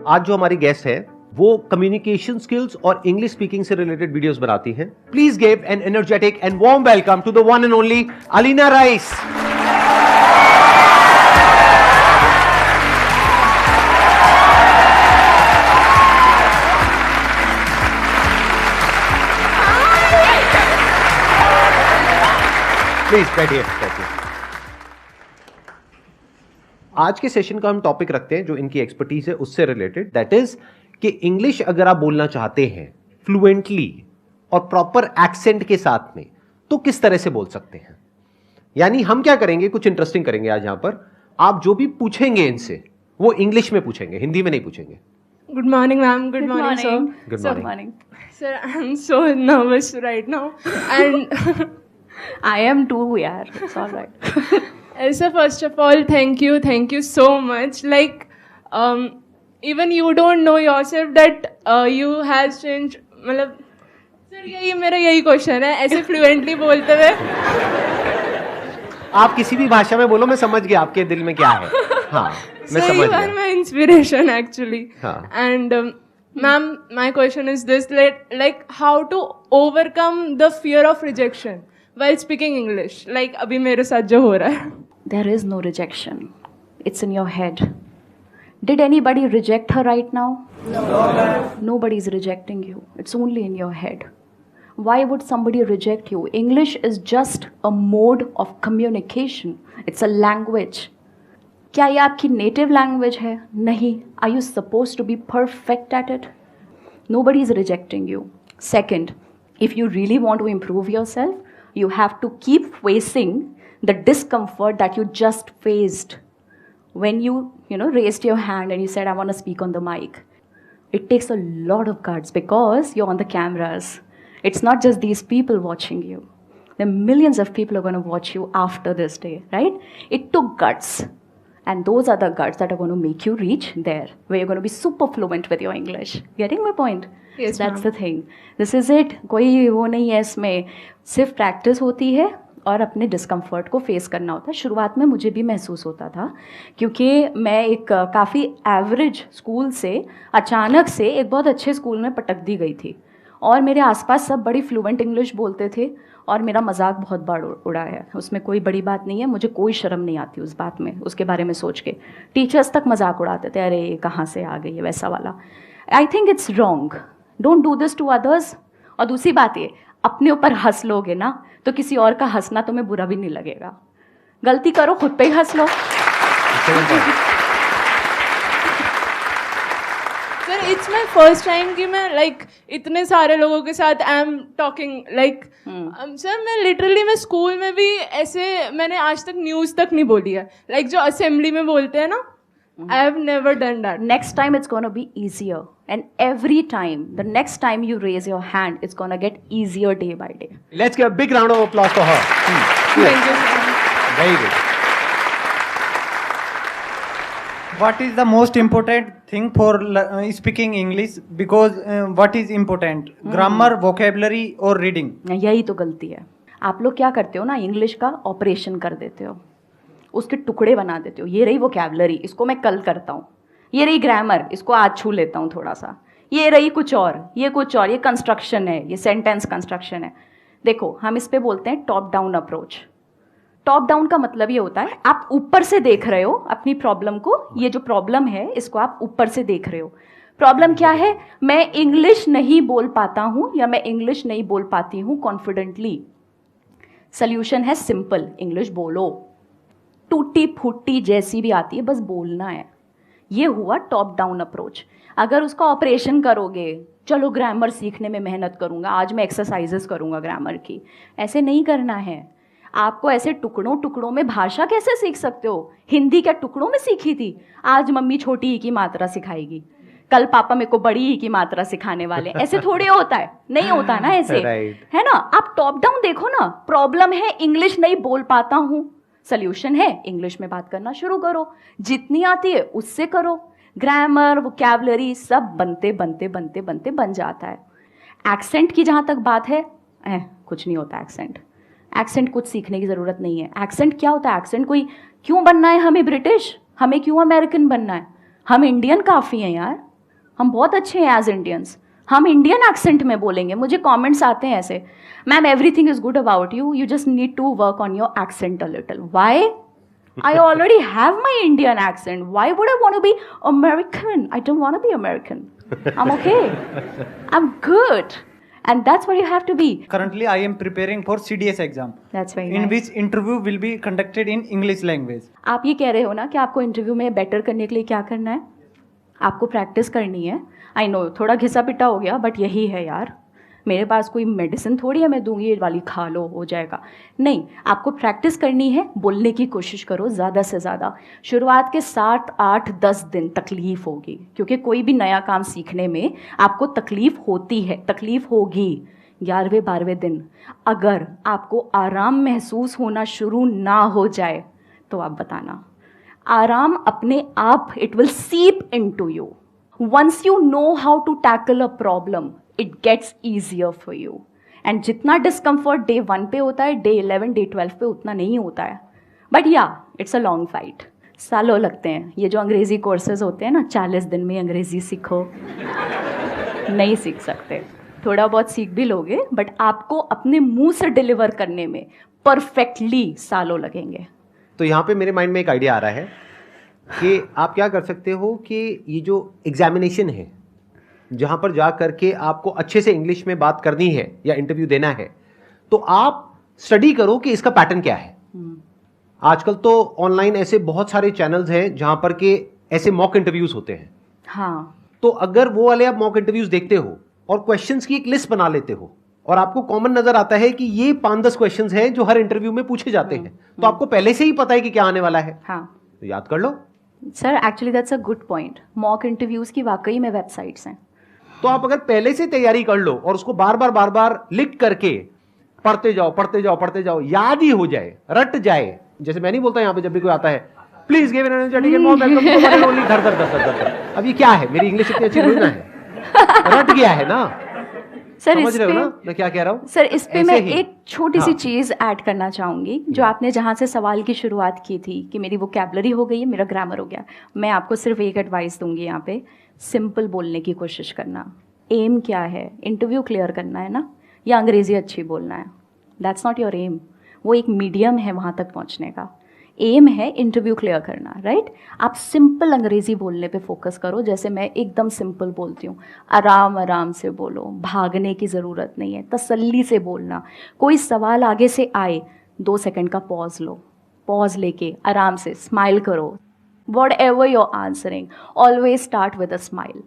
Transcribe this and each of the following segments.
आज जो हमारी गेस्ट है वो कम्युनिकेशन स्किल्स और इंग्लिश स्पीकिंग से रिलेटेड वीडियोस बनाती हैं। Please give an energetic and warm welcome to the one and only Alina Rice. Please बैठिए। आज के सेशन का हम टॉपिक रखते हैं जो इनकी एक्सपर्टीज है उससे रिलेटेड, दैट इज कि इंग्लिश अगर आप बोलना चाहते हैं फ्लुएंटली और प्रॉपर एक्सेंट के साथ में तो किस तरह से बोल सकते हैं। यानी हम क्या करेंगे, कुछ इंटरेस्टिंग करेंगे आज यहां पर। आप जो भी पूछेंगे इनसे वो इंग्लिश में पूछेंगे, हिंदी में नहीं पूछेंगे। Good morning, ma'am. Good morning, sir. Good morning. Sir, I'm so nervous right now, and I am too, yaar. It's all right. So first of all, thank you so much. Like, even you don't know yourself that you have changed. मतलब, sir यही मेरा यही question है, ऐसे fluently बोलते हुए। आप किसी भी भाषा में बोलो, मैं समझ गया आपके दिल में क्या है। हाँ, मैं So समझ you गया। are my inspiration actually. हाँ. And ma'am, my question is this: like how to overcome the fear of rejection while speaking English? Like अभी मेरे साथ जो हो रहा है। There is no rejection. It's in your head. Did anybody reject her right now? No. Nobody is rejecting you. It's only in your head. Why would somebody reject you? English is just a mode of communication. It's a language. क्या ये आपकी native language है? नहीं. Are you supposed to be perfect at it? Nobody is rejecting you. Second, if you really want to improve yourself, you have to keep facing the discomfort that you just faced when you raised your hand and you said, I want to speak on the mic. It takes a lot of guts because you're on the cameras. It's not just these people watching you. There are millions of people who are going to watch you after this day, right? It took guts. And those are the guts that are going to make you reach there, where you're going to be super fluent with your English. Getting my point? Yes, so that's ma'am. the thing. This is it. कोई वो नहीं है इसमें, सिर्फ practice होती है और अपने डिस्कम्फर्ट को फेस करना होता है। शुरुआत में मुझे भी महसूस होता था क्योंकि मैं एक काफ़ी एवरेज स्कूल से अचानक से एक बहुत अच्छे स्कूल में पटक दी गई थी और मेरे आसपास सब बड़ी फ्लुएंट इंग्लिश बोलते थे और मेरा मजाक बहुत बार उड़ा है। उसमें कोई बड़ी बात नहीं है, मुझे कोई शर्म नहीं आती उस बात में, उसके बारे में सोच के। टीचर्स तक मजाक उड़ाते थे, अरे ये कहाँ से आ गई है, वैसा वाला। I think it's wrong, don't do this to others. और दूसरी बात ये, अपने ऊपर हंस लोगे ना तो किसी और का हंसना तुम्हें बुरा भी नहीं लगेगा। गलती करो खुद पे ही हंस लो। Sir, it's my first time कि मैं like इतने सारे लोगों के साथ I am talking like sir मैं literally मैं स्कूल में भी ऐसे मैंने आज तक न्यूज़ तक नहीं बोली है, like जो असेंबली में बोलते हैं ना, I have never done that. Next time it's going to be easier, and every time, the next time you raise your hand, it's going to get easier day by day. Let's give a big round of applause for her. Thank you, sir. Very good. What is the most important thing for speaking English? Because what is important? Grammar, vocabulary or reading? यही तो गलती है। आप लोग क्या करते हो ना, इंग्लिश का ऑपरेशन कर देते हो, उसके टुकड़े बना देते हो। ये रही वोकैबुलरी, इसको मैं कल करता हूँ। ये रही ग्रामर, इसको आज छू लेता हूँ थोड़ा सा। ये रही कुछ और, ये कुछ और, ये कंस्ट्रक्शन है, ये सेंटेंस कंस्ट्रक्शन है। देखो, हम इस पे बोलते हैं top down approach. Top down का मतलब ये होता है आप ऊपर से देख रहे हो अपनी प्रॉब्लम को। ये जो प्रॉब्लम है इसको आप ऊपर से देख रहे हो। प्रॉब्लम क्या है? मैं इंग्लिश नहीं बोल पाता हूँ या मैं इंग्लिश नहीं बोल पाती हूँ कॉन्फिडेंटली। सल्यूशन है सिंपल, इंग्लिश बोलो, टूटी फूटी जैसी भी आती है, बस बोलना है। ये हुआ टॉप डाउन अप्रोच। अगर उसका ऑपरेशन करोगे, चलो ग्रामर सीखने में मेहनत करूँगा, आज मैं एक्सरसाइजेस करूँगा ग्रामर की, ऐसे नहीं करना है। आपको ऐसे टुकड़ों टुकड़ों में भाषा कैसे सीख सकते हो? हिंदी क्या टुकड़ों में सीखी थी? आज मम्मी छोटी ही की मात्रा सिखाएगी, कल पापा मेरे को बड़ी ही की मात्रा सिखाने वाले। ऐसे थोड़ी होता है, नहीं होता ना ऐसे, है ना। आप टॉप डाउन देखो ना। प्रॉब्लम है इंग्लिश नहीं बोल पाता हूँ, सल्यूशन है इंग्लिश में बात करना शुरू करो, जितनी आती है उससे करो। ग्रामर, वोकैबुलरी सब बनते बनते बनते बनते बन जाता है। एक्सेंट की जहाँ तक बात है, कुछ नहीं होता एक्सेंट कुछ सीखने की ज़रूरत नहीं है। एक्सेंट क्या होता है? एक्सेंट कोई, क्यों बनना है हमें ब्रिटिश, हमें क्यों अमेरिकन बनना है? हम इंडियन काफ़ी हैं यार। हम बहुत अच्छे हैं एज इंडियंस, हम इंडियन एक्सेंट में बोलेंगे. मुझे कमेंट्स आते हैं ऐसे, ma'am everything is good about you, you just need to work on your accent a little. Why? I already have my Indian accent. Why would I want to be American? I don't want to be American. I'm okay. I'm good. And that's what you have to be. Currently, I am preparing for CDS exam. That's very In nice. which interview will be conducted in English language. आप ये कह रहे हो ना कि आपको interview में better करने के लिए क्या करना है? आपको प्रैक्टिस करनी है. आई नो थोड़ा घिसा पिटा हो गया, बट यही है यार. मेरे पास कोई मेडिसिन थोड़ी है मैं दूंगी ये वाली खा लो हो जाएगा. नहीं, आपको प्रैक्टिस करनी है. बोलने की कोशिश करो ज़्यादा से ज़्यादा. शुरुआत के 7, 8, 10 दिन तकलीफ़ होगी, क्योंकि कोई भी नया काम सीखने में आपको तकलीफ़ होती है, तकलीफ़ होगी. 11वें 12वें दिन अगर आपको आराम महसूस होना शुरू ना हो जाए तो आप बताना. आराम अपने आप it will seep into you. Once you know how to tackle a problem it gets easier for you. And जितना डिस्कम्फर्ट डे 1 पे होता है, डे 11, डे 12 पे उतना नहीं होता है. बट या इट्स अ लॉन्ग फाइट. सालों लगते हैं. ये जो अंग्रेज़ी कोर्सेज होते हैं ना, 40 दिन में अंग्रेज़ी सीखो, नहीं सीख सकते. थोड़ा बहुत सीख भी लोगे, बट आपको अपने मुंह से डिलीवर करने में परफेक्टली सालों लगेंगे. तो यहाँ पे मेरे माइंड में एक आइडिया आ रहा है कि आप क्या कर सकते हो कि ये जो एग्जामिनेशन है, जहाँ पर जा करके आपको अच्छे से इंग्लिश में बात करनी है या इंटरव्यू देना है, तो आप स्टडी करो कि इसका पैटर्न क्या है. आजकल तो ऑनलाइन ऐसे बहुत सारे चैनल्स हैं जहाँ पर के ऐसे मॉक इंटरव्यूज होते हैं. हाँ, तो अगर वो वाले आप मॉक इंटरव्यूज देखते हो और क्वेश्चंस की एक लिस्ट बना लेते हो और आपको कॉमन नजर आता है कि ये 5-10 क्वेश्चंस हैं जो हर इंटरव्यू में पूछे जाते हैं, तो आपको पहले से ही पता है कि क्या आने वाला है. हाँ तो याद कर लो. Sir, actually that's a good point. Mock interviews की वाकई में वेबसाइट्स हैं. तो आप अगर पहले से तैयारी कर लो और उसको बार बार लिख करके पढ़ते जाओ, याद ही हो जाए, रट जाए. जैसे मैं नहीं बोलता यहाँ पे जब भी कोई आता है, please give an energetic and warm welcome to one and only Dhar. अब ये क्या है? मेरी इंग्लिश इतनी अच्छी थोड़ी ना है, रट गया है ना. सर समझ रहे हो ना मैं क्या कह रहा हूँ? सर, इस पे ऐसे मैं ही. एक छोटी सी हाँ. चीज़ ऐड करना चाहूँगी. जो आपने जहाँ से सवाल की शुरुआत की थी कि मेरी वोकैबुलरी हो गई है, मेरा ग्रामर हो गया, मैं आपको सिर्फ एक एडवाइस दूंगी यहाँ पे. सिंपल बोलने की कोशिश करना. एम क्या है? इंटरव्यू क्लियर करना है ना, या अंग्रेज़ी अच्छी बोलना है? That's not your aim. वो एक मीडियम है वहाँ तक पहुँचने का. एम है इंटरव्यू क्लियर करना, राइट? आप सिंपल अंग्रेज़ी बोलने पे फोकस करो. जैसे मैं एकदम सिंपल बोलती हूँ, आराम आराम से बोलो, भागने की ज़रूरत नहीं है, तसल्ली से बोलना. कोई सवाल आगे से आए, 2 सेकंड का पॉज लो, पॉज लेके आराम से स्माइल करो. What ever your answering, always start with a smile.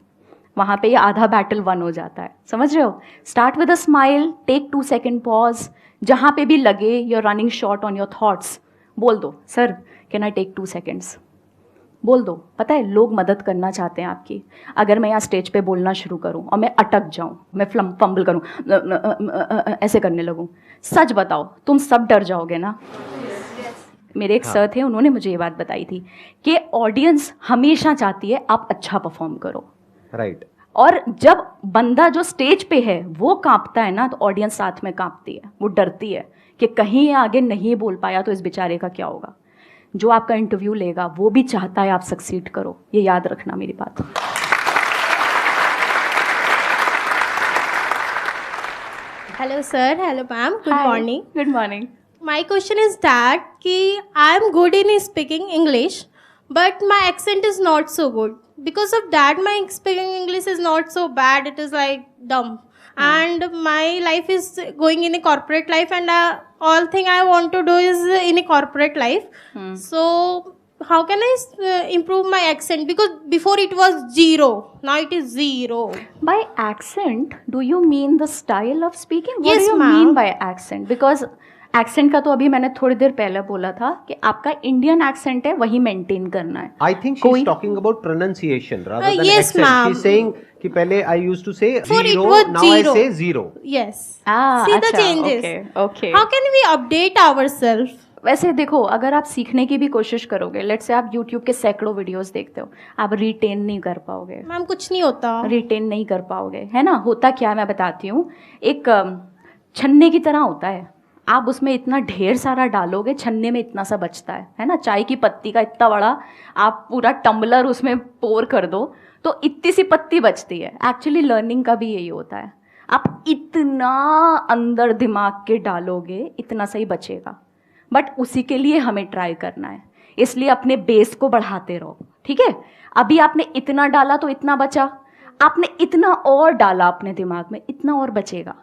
वहाँ पे ये आधा बैटल वन हो जाता है, समझ रहे हो? Start with a smile, take 2 second pause. जहाँ पे भी लगे you're running short on your thoughts, बोल दो, sir can I take 2 seconds. बोल दो. पता है लोग मदद करना चाहते हैं आपकी. अगर मैं यहाँ स्टेज पे बोलना शुरू करूँ और मैं अटक जाऊँ, मैं फंबल करूँ, ऐसे करने लगूँ, सच बताओ तुम सब डर जाओगे ना? मेरे एक सर थे, उन्होंने मुझे ये बात बताई थी कि ऑडियंस हमेशा चाहती है आप अच्छा परफॉर्म करो. राइट. और जब बंदा जो स्टेज पे है वो कांपता है ना, तो ऑडियंस साथ में कांपती है, वो डरती है कि कहीं ये आगे नहीं बोल पाया तो इस बेचारे का क्या होगा. जो आपका इंटरव्यू लेगा वो भी चाहता है आप सक्सीड करो. ये याद रखना मेरी बात. Hello sir, hello ma'am, good morning. Good morning. My question is that ki I am good in speaking English, but my accent is not so good. Because of that, my speaking English is not so bad. It is like dumb. And my life is going in a corporate life, and all thing I want to do is in a corporate life. So how can I improve my accent? Because before it was 0, now it is 0. By accent, do you mean the style of speaking? What Yes, do you ma'am. mean by accent? Because accent का तो अभी मैंने थोड़ी देर पहले बोला था कि आपका इंडियन एक्सेंट है वही मेंटेन करना है. I think she's talking about pronunciation rather than yes, accent. ma'am. She's saying कि पहले I used to say Before it 0, was now I 0. say 0. Yes. Ah, See the अच्छा, changes. okay, okay. How can we update ourselves? वैसे देखो, अगर आप सीखने की भी कोशिश करोगे, लेट्स से आप YouTube के सैकड़ों वीडियोस देखते हो, आप रिटेन नहीं कर पाओगे. मैम कुछ नहीं होता. रिटेन नहीं कर पाओगे, है ना? होता क्या है मैं बताती हूँ. एक छन्ने की तरह होता है. आप उसमें इतना ढेर सारा डालोगे, छन्ने में इतना सा बचता है ना, चाय की पत्ती का इतना बड़ा आप पूरा टम्बलर उसमें पोर कर दो तो इतनी सी पत्ती बचती है। एक्चुअली लर्निंग का भी यही होता है, आप इतना अंदर दिमाग के डालोगे इतना सही बचेगा, बट उसी के लिए हमें ट्राई करना है, इसलिए अपने बेस को बढ़ाते रहो, ठीक है। अभी आपने इतना डाला तो इतना बचा, आपने इतना और डाला अपने दिमाग में, इतना और बचेगा।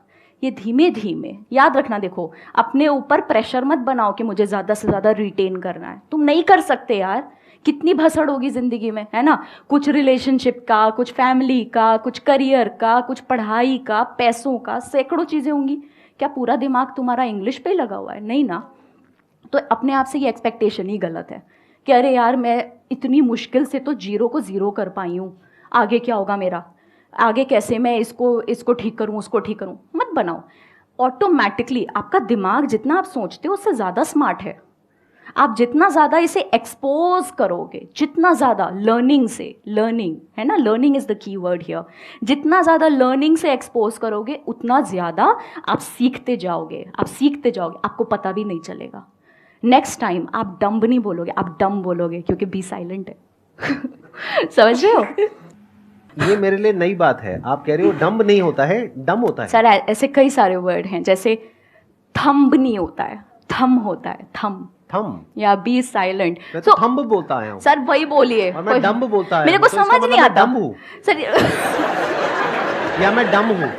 ये धीमे धीमे याद रखना। देखो, अपने ऊपर प्रेशर मत बनाओ कि मुझे ज़्यादा से ज़्यादा रिटेन करना है, तुम नहीं कर सकते यार। कितनी भसड़ होगी ज़िंदगी में, है ना, कुछ रिलेशनशिप का, कुछ फैमिली का, कुछ करियर का, कुछ पढ़ाई का, पैसों का, सैकड़ों चीज़ें होंगी। क्या पूरा दिमाग तुम्हारा इंग्लिश पे ही लगा हुआ है? नहीं ना। तो अपने आप से ये एक्सपेक्टेशन ही गलत है कि अरे यार मैं इतनी मुश्किल से तो 0 को 0 कर पाई हूँ, आगे क्या होगा मेरा, आगे कैसे मैं इसको ठीक करूँ, उसको ठीक करूँ। मत बनाओ। ऑटोमेटिकली आपका दिमाग जितना आप सोचते हो उससे ज़्यादा स्मार्ट है। आप जितना ज़्यादा इसे एक्सपोज करोगे, जितना ज़्यादा लर्निंग है ना, learning is the key word here, जितना ज़्यादा लर्निंग से एक्सपोज करोगे उतना ज़्यादा आप सीखते जाओगे, आपको पता भी नहीं चलेगा। नेक्स्ट टाइम आप डम्ब नहीं बोलोगे, आप डम बोलोगे, क्योंकि बी साइलेंट है। समझ रहे हो? ये मेरे लिए नई बात है। आप कह रहे हो डम्ब नहीं होता है, डम होता है। सर ऐसे कई सारे वर्ड हैं, जैसे थंब नहीं होता है, थम होता है, थम या बी साइलेंट। मैं तो थंब बोलता आया हूँ सर, वही बोलिए। और मैं डम्ब बोलता है, मेरे को तो इसका समझ नहीं मतलब आता डम्ब हूँ सर। या मैं डम हूँ।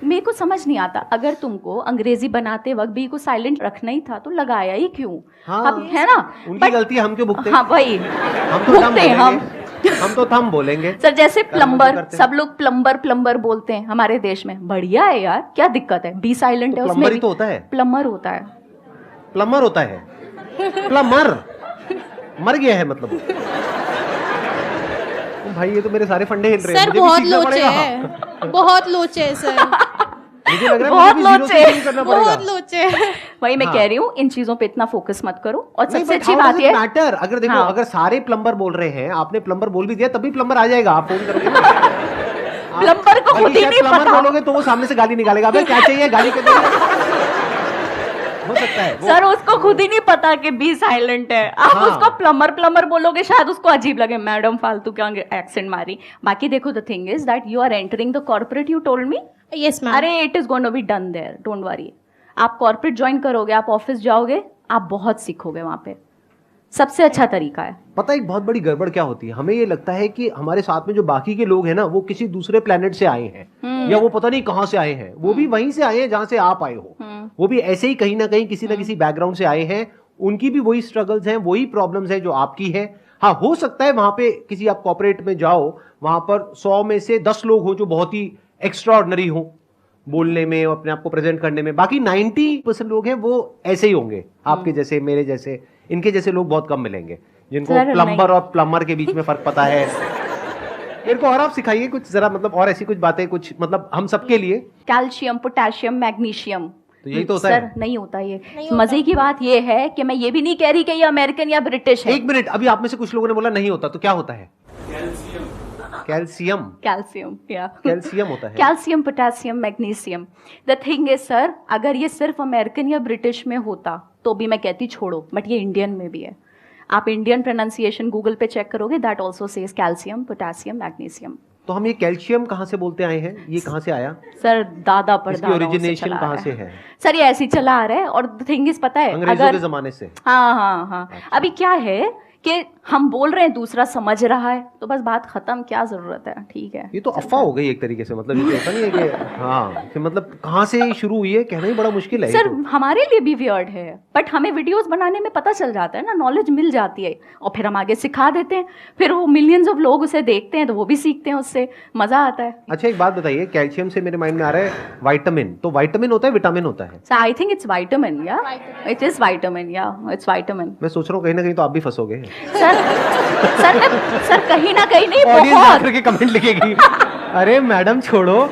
मेरे को समझ नहीं आता, अगर तुमको अंग्रेजी बनाते वक्त बी को साइलेंट रखना ही था तो लगाया ही क्यों? हाँ, अब है ना, उनकी गलती है, हम क्यों भुगते? हाँ वही, हम तो डम बोलेंगे, हम तो थम बोलेंगे। सर जैसे प्लम्बर, करते हैं। सब लोग प्लम्बर बोलते हैं हमारे देश में, बढ़िया है यार, क्या दिक्कत है? बी साइलेंट है, उसमें प्लम्बर ही तो होता है। प्लम्बर होता है, प्लम्बर होता है, प्लम्बर मर गया है मतलब। भाई ये तो मेरे सारे फंडे हिल रहे हैं। सर मुझे भी बहुत सीखना लोचे पड़ेगा। है, बहुत लोचे है सर, मुझे लग रहा है बहुत मुझे भी लोचे। zero से करना पड़ेगा। बहुत लोचे है। वही मैं हाँ। कह रही हूँ, इन चीजों पे इतना फोकस मत करो। और नहीं, सबसे but अच्छी how बात does ये it matter? अगर देखो, हाँ। अगर सारे प्लम्बर बोल रहे हैं, आपने प्लम्बर बोल भी दिया तभी प्लम्बर आ जाएगा, आप फोन करोगे ना। प्लम्बर को खुद ही नहीं प्लम्बर पता। बोलोगे तो वो सामने से गाली निकालेगा, अबे क्या चाहिए, गाली के देगा। हो सकता है सर उसको खुद ही नहीं पता कि बी साइलेंट है, आप हाँ। उसको प्लम्बर बोलोगे, शायद उसको अजीब लगे, मैडम फालतू क्या एक्सेंट मारी। बाकी देखो, the thing is that you are entering the corporate, you told me. Yes ma'am. अरे it is going to be done there, don't worry. आप कॉर्पोरेट ज्वाइन करोगे, आप ऑफिस जाओगे, आप बहुत सीखोगे वहां पे। सबसे अच्छा तरीका है। पता है एक बहुत बड़ी गड़बड़ क्या होती है, हमें ये लगता है कि हमारे साथ में जो बाकी के लोग हैं ना, वो किसी दूसरे प्लेनेट से आए हैं, या वो पता नहीं कहां से आए हैं, वो भी वहीं से आए हैं जहां से आप आए हो, वो भी ऐसे ही कहीं ना कहीं किसी ना किसी बैकग्राउंड से आए हैं, उनकी भी वही स्ट्रगल्स हैं, वही प्रॉब्लम्स हैं जो आपकी है। हाँ, हो सकता है वहां पे किसी आप कॉर्पोरेट में जाओ, वहां पर 100 में से 10 लोग हो जो बहुत ही एक्स्ट्रा ऑर्डिनरी हो बोलने में और अपने आप को प्रेजेंट करने में, बाकी 90% लोग हैं वो ऐसे ही होंगे, आपके जैसे, मेरे जैसे, इनके जैसे लोग बहुत कम मिलेंगे जिनको सर, प्लम्बर और प्लम्बर के बीच में फर्क पता है। मेरे को और आप सिखाइए कुछ जरा, मतलब और ऐसी कुछ बातें, कुछ मतलब हम सबके लिए। कैल्शियम, पोटेशियम, मैग्नीशियम, तो यही तो होता सर है। नहीं होता ये। मजे की बात ये है कि मैं ये भी नहीं कह रही कि ये अमेरिकन या ब्रिटिश है। एक मिनट, अभी आप में से कुछ लोगों ने बोला नहीं होता, तो क्या होता है? कैल्शियम। कैल्शियम, या कैल्शियम होता है। Calcium, potassium, magnesium. The thing is sir, अगर ये सिर्फ अमेरिकन या ब्रिटिश में होता तो भी मैं कहती छोड़ो, बट ये इंडियन में भी है। आप इंडियन प्रोनाउंसिएशन गूगल पे चेक करोगे, that also says calcium, potassium, magnesium. तो हम ये कैल्शियम कहाँ से बोलते आए हैं, ये कहाँ से आया? सर दादा इसकी परदादा ओरिजिनेशन कहाँ से है? सर ये ऐसे ही चला आ रहा है। और द थिंग इज, पता है, अंग्रेजों के जमाने से। हाँ, अभी क्या है कि हम बोल रहे हैं, दूसरा समझ रहा है, तो बस बात खत्म, क्या जरूरत है, ठीक है। ये तो अफवाह हो गई एक तरीके से, मतलब ये तो ऐसा नहीं है कि हाँ, कि मतलब कहाँ से शुरू हुई है कहना ही बड़ा मुश्किल है। सर ये तो। हमारे लिए भी वियर्ड है, बट हमें वीडियोस बनाने में पता चल जाता है ना, नॉलेज मिल जाती है, और फिर हम आगे सिखा देते हैं, फिर वो मिलियंस ऑफ लोग उसे देखते हैं तो वो भी सीखते हैं, उससे मजा आता है। अच्छा एक बात बताइए, कैल्शियम से मेरे माइंड में आ रहा है विटामिन, तो विटामिन होता है, विटामिन होता है? सो आई थिंक इट्स विटामिन, या इट इज विटामिन, या इट्स विटामिन। मैं सोच रहा हूँ कहीं ना कहीं तो आप भी फंसोगे। सर कहीं ना कहीं नहीं, ऑडियंस बहुत। आकर के कमेंट लिखेगी, अरे मैडम छोड़ो,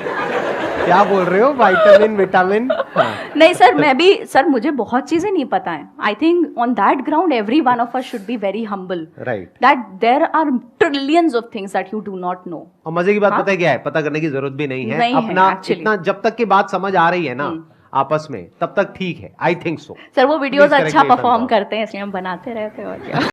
क्या बोल रहे हो, विटामिन विटामिन। हाँ। नहीं सर, मैं भी सर, मुझे बहुत चीजें नहीं पता है। I think on that ground every one of us should be very humble, right. That there are trillions of things that you do not know. और मजे की बात हाँ? पता है क्या है, पता करने की जरूरत भी नहीं है। नहीं है, अपना actually। इतना जब तक की बात समझ आ रही है ना, आपस में, तब तक ठीक है, आई थिंक सो। सर वो वीडियोस Please correct अच्छा me if I'm perform wrong. करते हैं इसलिए हम बनाते रहते हैं और क्या